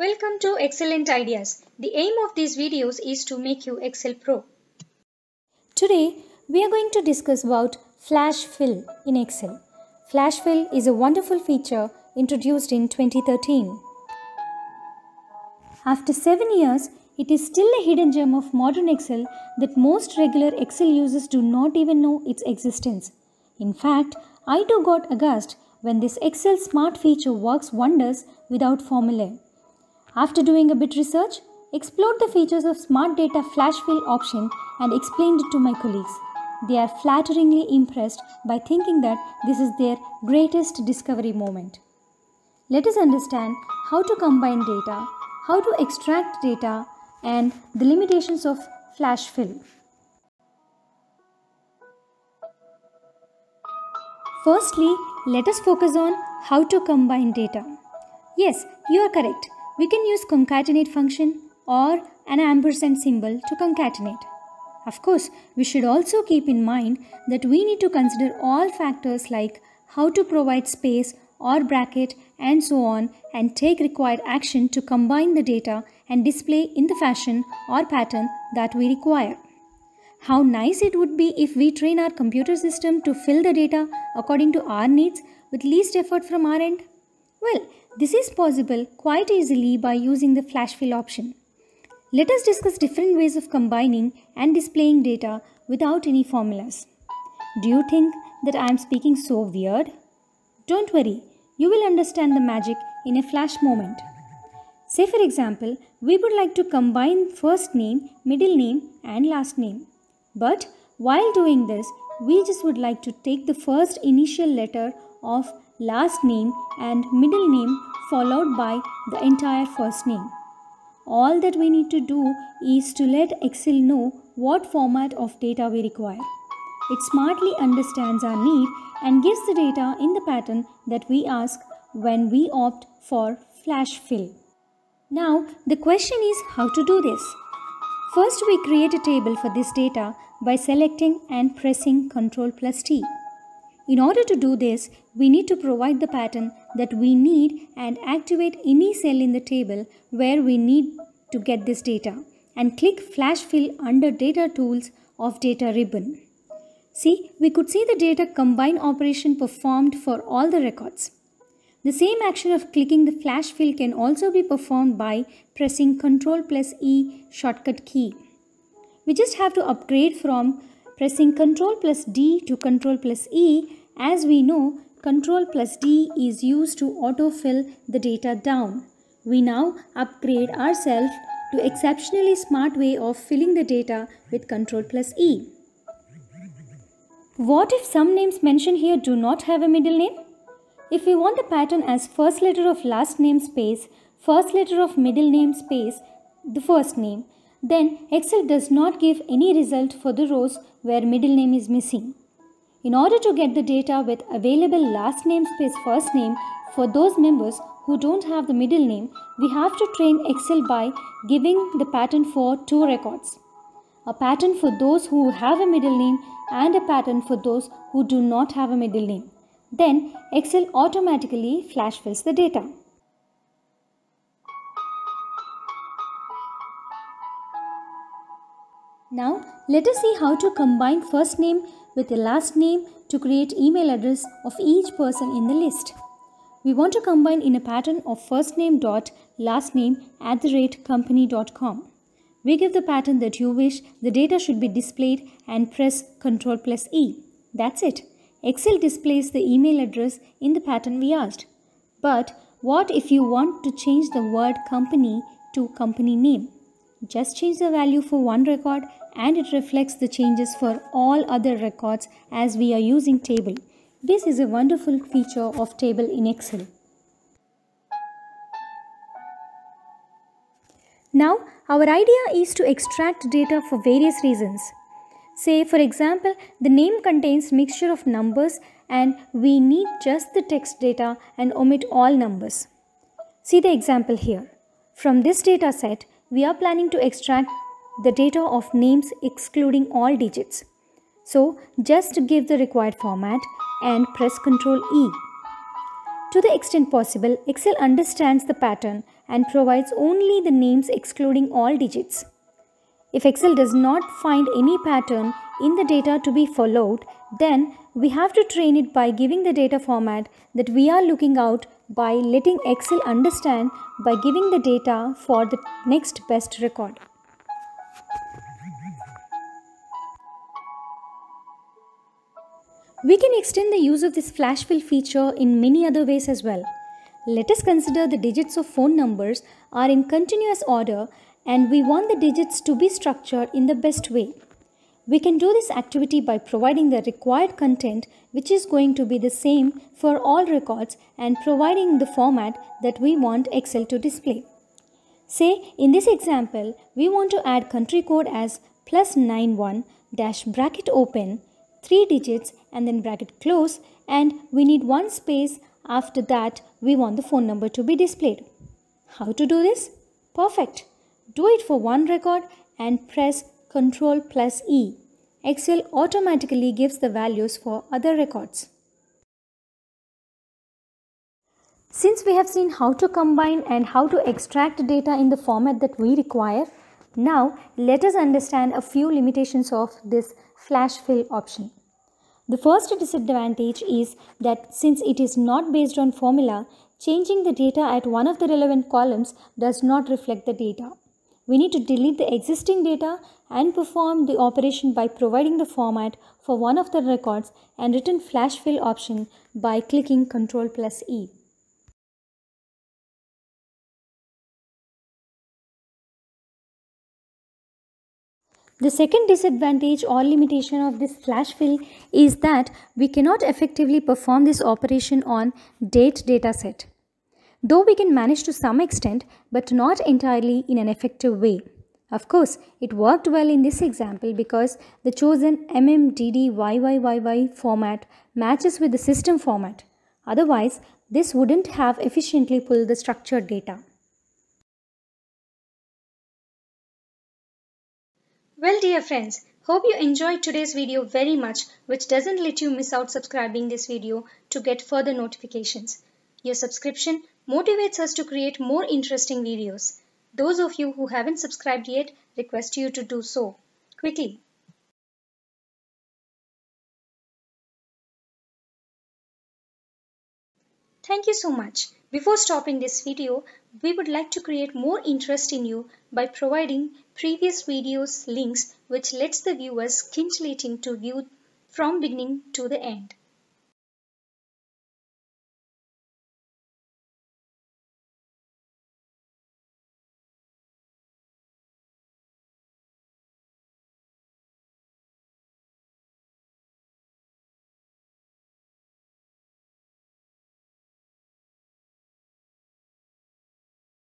Welcome to Excellent Ideas. The aim of these videos is to make you Excel Pro. Today, we are going to discuss about Flash Fill in Excel. Flash Fill is a wonderful feature introduced in 2013. After 7 years, it is still a hidden gem of modern Excel that most regular Excel users do not even know its existence. In fact, I too got aghast when this Excel Smart feature works wonders without formulae. After doing a bit research, explored the features of Smart Data Flash Fill option and explained it to my colleagues. They are flatteringly impressed by thinking that this is their greatest discovery moment. Let us understand how to combine data, how to extract data, and the limitations of Flash Fill. Firstly, let us focus on how to combine data. Yes, you are correct. We can use concatenate function or an ampersand symbol to concatenate. Of course, we should also keep in mind that we need to consider all factors like how to provide space or bracket and so on and take required action to combine the data and display in the fashion or pattern that we require. How nice it would be if we train our computer system to fill the data according to our needs with least effort from our end? Well, this is possible quite easily by using the Flash Fill option. Let us discuss different ways of combining and displaying data without any formulas. Do you think that I am speaking so weird? Don't worry, you will understand the magic in a flash moment. Say for example, we would like to combine first name, middle name and last name. But while doing this, we just would like to take the first initial letter of last name and middle name followed by the entire first name. All that we need to do is to let Excel know what format of data we require. It smartly understands our need and gives the data in the pattern that we ask when we opt for Flash Fill. Now, the question is how to do this. First, we create a table for this data by selecting and pressing Ctrl+T. In order to do this, we need to provide the pattern that we need and activate any cell in the table where we need to get this data and click Flash Fill under Data Tools of Data ribbon. See, we could see the data combine operation performed for all the records. The same action of clicking the Flash Fill can also be performed by pressing Ctrl+E shortcut key. We just have to upgrade from pressing Ctrl+D to Ctrl+E. As we know, Ctrl+D is used to autofill the data down. We now upgrade ourselves to exceptionally smart way of filling the data with Ctrl+E. What if some names mentioned here do not have a middle name? If we want the pattern as first letter of last name space, first letter of middle name space, the first name, then Excel does not give any result for the rows where middle name is missing. In order to get the data with available last name space first name for those members who don't have the middle name, we have to train Excel by giving the pattern for two records. A pattern for those who have a middle name and a pattern for those who do not have a middle name. Then Excel automatically flash fills the data. Now let us see how to combine first name with the last name to create email address of each person in the list. We want to combine in a pattern of first name dot last name @company.com. We give the pattern that you wish the data should be displayed and press Ctrl+E. That's it. Excel displays the email address in the pattern we asked. But what if you want to change the word company to company name? Just change the value for one record and it reflects the changes for all other records as we are using table. This is a wonderful feature of table in Excel. Now, our idea is to extract data for various reasons. Say, for example, the name contains mixture of numbers and we need just the text data and omit all numbers. See the example here. From this data set, we are planning to extract the data of names excluding all digits. So, just give the required format and press Ctrl+E. To the extent possible, Excel understands the pattern and provides only the names excluding all digits. If Excel does not find any pattern in the data to be followed, then we have to train it by giving the data format that we are looking out by letting Excel understand by giving the data for the next best record. We can extend the use of this flash fill feature in many other ways as well. Let us consider the digits of phone numbers are in continuous order and we want the digits to be structured in the best way. We can do this activity by providing the required content which is going to be the same for all records and providing the format that we want Excel to display. Say in this example, we want to add country code as +91 dash bracket open 3 digits and then bracket close, and we need one space. After that we want the phone number to be displayed. How to do this? Perfect. Do it for one record and press Ctrl+E. Excel automatically gives the values for other records. Since we have seen how to combine and how to extract data in the format that we require, now let us understand a few limitations of this flash fill option. The first disadvantage is that since it is not based on formula, changing the data at one of the relevant columns does not reflect the data. We need to delete the existing data and perform the operation by providing the format for one of the records and return flash fill option by clicking Ctrl+E. The second disadvantage or limitation of this flash fill is that we cannot effectively perform this operation on date dataset. Though we can manage to some extent, but not entirely in an effective way. Of course, it worked well in this example because the chosen MMDDYYYY format matches with the system format. Otherwise, this wouldn't have efficiently pulled the structured data. Well, dear friends, hope you enjoyed today's video very much, which doesn't let you miss out subscribing this video to get further notifications. Your subscription motivates us to create more interesting videos. Those of you who haven't subscribed yet, request you to do so quickly. Thank you so much. Before stopping this video, we would like to create more interest in you by providing previous videos links which lets the viewers scintillating to view from beginning to the end.